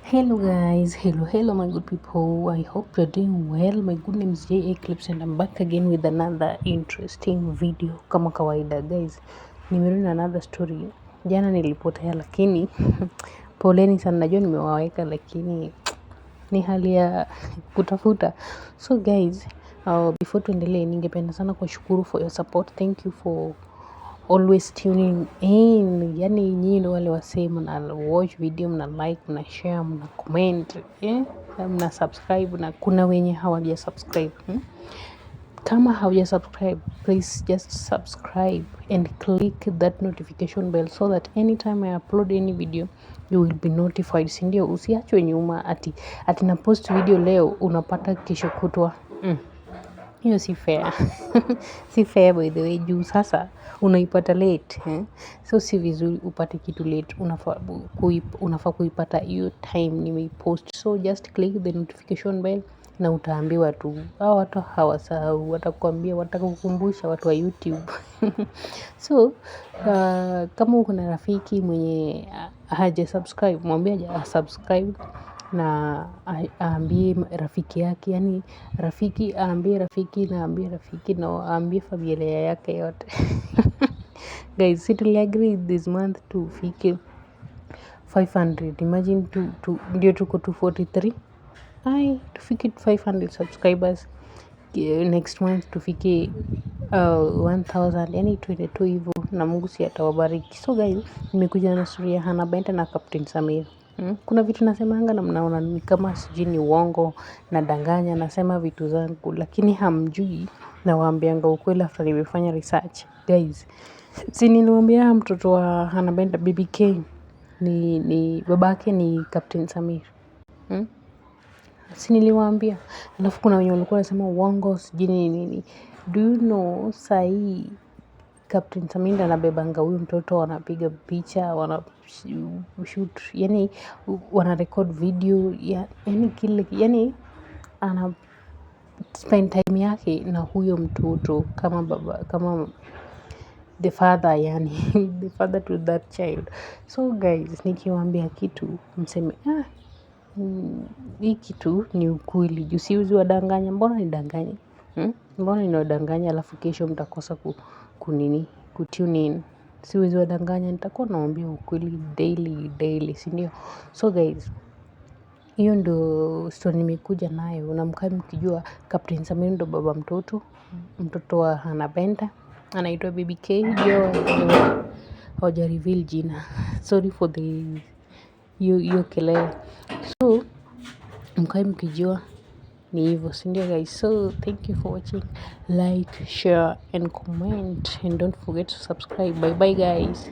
Hello guys, hello my good people. I hope you're doing well. My good name is J Eclipse and I'm back again with another interesting video. Kama kawaida guys, nimerudi na another story. Jana nilipotea lakini poleni sana, najua nimewaweka lakini ni hali ya kutafuta. So guys, before tuendelee, ningependa sana kuwashukuru for your support. Thank you for always tuning in. Yani nyinyi ndio wale wasee mna watch video, mna like, mna share, mna comment, mna subscribe, na kuna wenye hawaja subscribe. Kama hauja subscribe, please just subscribe and click that notification bell so that anytime I upload any video you will be notified. Sindio, usiachwe nyuma ati na post video leo unapata kesho kutwa. Hiyo si fair. Si fair by the way, juu sasa unaipata late. So si vizuri upate kitu late. Unafaa kuipata hiyo time nimeipost. So just click the notification bell na utaambiwa tu. Hao watu hawasahau, watakuambia, watakukumbusha, watu wa YouTube. So kama uko na rafiki mwenye haja subscribe, mwambie aje subscribe na aambie rafiki yake, yani rafiki aambie rafiki na aambie rafiki na aambie familia yake yote. Guys, si tuliagree this month tufike 500. Imagine ndio tuko 243. Tufike 500 subscribers. Next month tufike 1000, yani tuende tu hivyo na Mungu si atawabariki. So guys, nimekuja na story ya Hannah Benta na Captain Samir. Kuna vitu nasemanga na mnaona ni kama sijui ni uongo, nadanganya, nasema vitu zangu, lakini hamjui nawaambianga ukweli after nimefanya research. Guys, si niliwaambia mtoto wa Hannah Benta BBK ni babake ni Captain Samir. Si niliwaambia. Alafu kuna wenye walikuwa wanasema uongo sijui nini. Do you know sahi Captain Samir anabebanga huyu mtoto, wanapiga picha, wana shoot, yani wana record video, yani kile, yani ana spend time yake na huyo mtoto kama baba, kama the father, yani the father to that child. So guys, nikiwaambia kitu mseme hii kitu ni ukweli, juu siwezi wadanganya. Mbona nidanganye? Mbona niwadanganya alafu kesho mtakosa kutune in? Siwezi wadanganya, nitakuwa nawaambia ukweli daily, si ndio? So guys, hiyo ndo story nimekuja nayo, na mkae mkijua Captain Samir ndo baba mtoto wa Hannah Benta, anaitwa BBK. Hiyo hawaja reveal jina, sorry for the hiyo kelele. So mkae mkijua ni hivyo, si ndio guys? So thank you for watching, like, share and comment, and don't forget to subscribe. Bye bye guys.